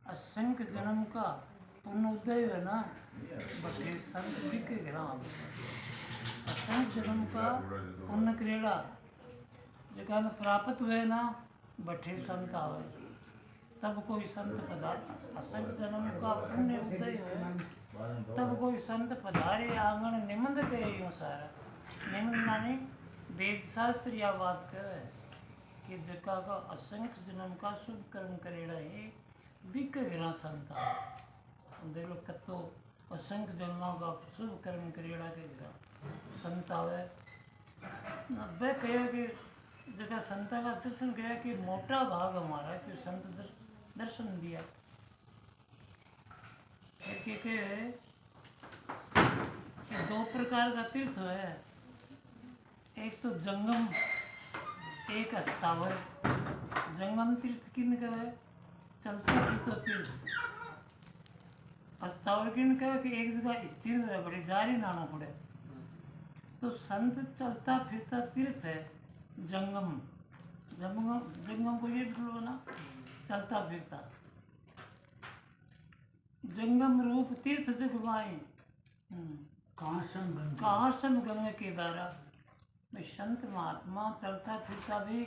असंख्य जन्म का पुण्य उदय है ना, बटे संत बिके ग्राम। असंख्य जन्म का पुण्य क्रीड़ा जगह प्राप्त हुए ना, बठे संत आवे तब कोई संत पधार। असंख्य जन्म का पुण्य उदय हुए तब कोई संत पधारे आंगन निमंद गए यूं सारा। निमंद माने वेद शास्त्र या बात कहे कि जका का असंख्य जन्म का शुभ कर्म करेड़ा है बिक गिरा संता। देखो कतो असंख्य जन्मों का शुभ कर्म करेड़ा के गिरा संत आवे। वे कहे कि जगह संता का दर्शन किया कि मोटा भाग हमारा कि संत दर्शन दिया। कि दो प्रकार का तीर्थ है, एक तो जंगम, एक अस्थावर। जंगम तीर्थ किन कहे चलता फिरता तीर्थ। अस्थावर किन कहे कि एक जगह स्थिर रहे बड़े जारी नाना पड़े। तो संत चलता फिरता तीर्थ है जंगम। जंगम को ये बोलो ना, चलता फिरता। जंगम रूप तीर्थ जगमाए कहाँ सम गंगा केदारा। में संत महात्मा चलता फिरता भी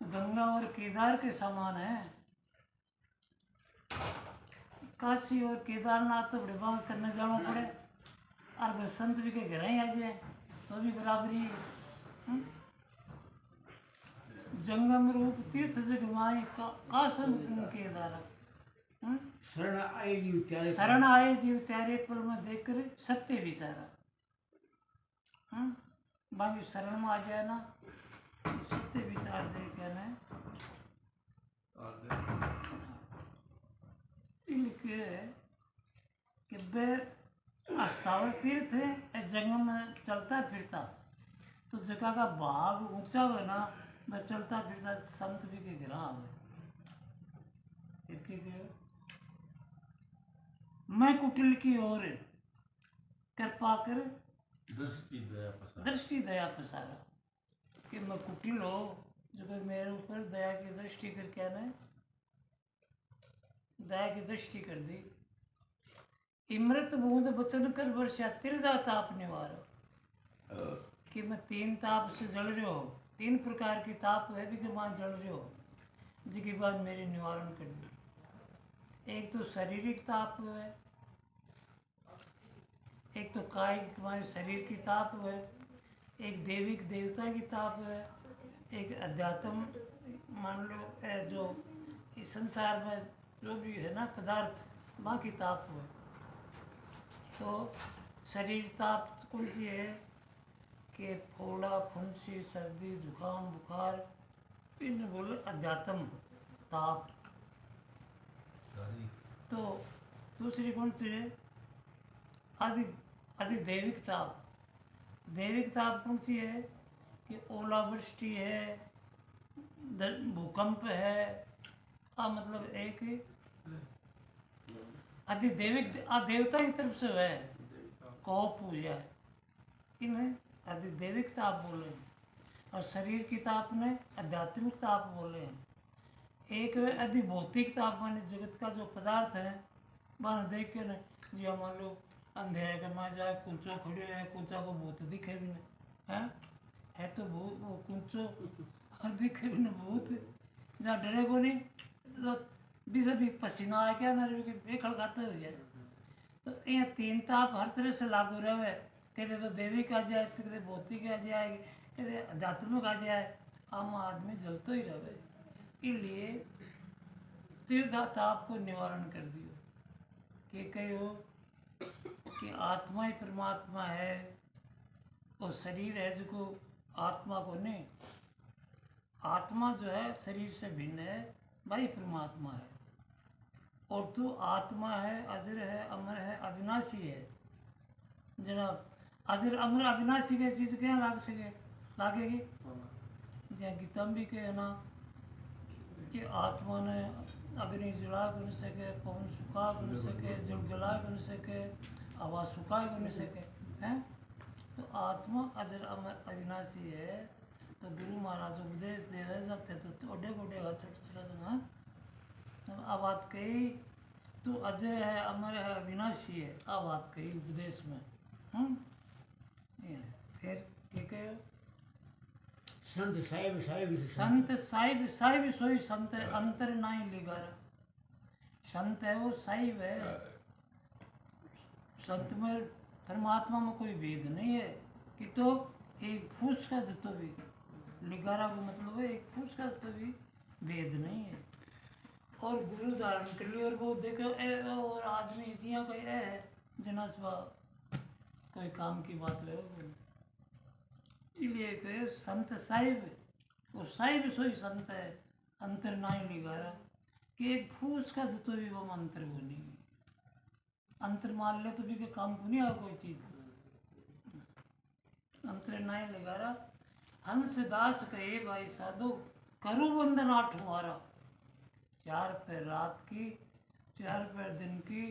गंगा और केदार के समान है। काशी और केदारनाथ तो बड़े बाग करने जाना पड़े, और संत भी के घर ही आ जाए तो भी बराबरी है। जंगम रूप तीर्थ जगमाए कासम केदारा। शरण आए जीव त्यारे पर में देखकर सत्य विचारा। बाकी शरण में आ जाए ना, सत्य विचार दे के ना कि बे अस्थावर तीर्थ है जंगम में चलता फिरता। तो जगह का भाग ऊंचा हो ना, मैं चलता फिरता संत भी के गिरा आवे। मैं कुटिल की ओर कृपा कर दृष्टि दया पसारा। कि मैं कुटिल हो जो मेरे ऊपर दया की दृष्टि कर क्या ना, दया की दृष्टि कर दी। इमृत बूंद बचन कर वर्षा तिरदा ताप निवार। कि मैं तीन ताप से जल रहे हो, तीन प्रकार की ताप है भी के मान जल रहे हो, जिसके बाद मेरे निवारण कर दी। एक तो शारीरिक ताप है, एक तो कायिक हमारे शरीर की ताप है, एक देविक देवता की ताप है, एक अध्यात्म मान लो जो इस संसार में जो भी है ना पदार्थ वहाँ की ताप है। तो शरीर ताप कौन सी है कि फोड़ा फुंसी सर्दी जुकाम बुखार, इन बोले अध्यात्म ताप। तो दूसरी कौन सी है अधिदैविक ताप। दैविक ताप कौन सी है कि ओलावृष्टि है, भूकंप है, मतलब एक अधिदैविक देवता की तरफ से है कौ पूजा, इन्हें अधिदैविक ताप बोले हैं। और शरीर की ताप ने आध्यात्मिक ताप बोले हैं। एक है अधिभौतिक ताप माने जगत का जो पदार्थ है वह देख के न जी मान लो अंधेरे के माँ जाए कुंचो खड़े है, कुंचा को भूत दिखे भी नहीं है तो भूत वो कुंचो दिखे भी नहीं भूत जहाँ डरे को नहीं तो भी पसीना आ गया ना बेखड़ खाते हो जाए। तो ये तीन ताप हर तरह से लागू रहे। कहते तो देविक आ जाए, कहते भौतिक आ जाए, कहते आध्यात्मिक आ जाए, आम आदमी जलते ही रहे। इसलिए तीर्थ ताप को निवारण कर दियो कि कहो कि आत्मा ही परमात्मा है और शरीर है जो आत्मा को नहीं। आत्मा जो है शरीर से भिन्न है, वही परमात्मा है। और तू आत्मा है, अजर है, अमर है, अविनाशी है। जनाब अजर अमर अविनाशी की चीज़ क्या लाग सके लागेगी जहाँ गीता भी कहे ना कि आत्मा ने अग्नि जला कर नहीं सके, पवन सुखा कर नहीं सके, जल गला कर नहीं सके, हवा सुखा कर नहीं सके हैं। तो आत्मा अजर अमर अविनाशी है। तो गुरु महाराज उपदेश दे रहे जाते तो ओडे गोडे छोटे छोटा सा अब बात कही तू अजय है, अमर है, अविनाशी है, आ बात कही उपदेश में। ये फिर क्या कहो? संत साहिब साहिब संत साहिब साहिब सोई संत है, अंतर नाई लिगारा। संत है वो साहिब है। संत में परमात्मा में कोई भेद नहीं है कि तो एक फूस का जितो भी लिगारा का मतलब है एक फूस का जितो भी भेद नहीं है। और गुरु धारण कर लिया और वो देखो और आदमी इतिया कोई है जनसबा कोई काम की बात ले इसलिए कहे संत साहिब और साहिब सोई संत है अंतर नाई लिगारा कि एक फूस का जितो भी वो मंत्र वो नहीं अंतर मान ले तो भी के काम को नहीं आ कोई चीज अंतर नाई लिगारा। हंस दास कहे भाई साधु करु बंदन आठ हमारा 4 पैर रात की 4 पैर दिन की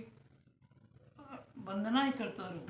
वंदना ही करता रहूं।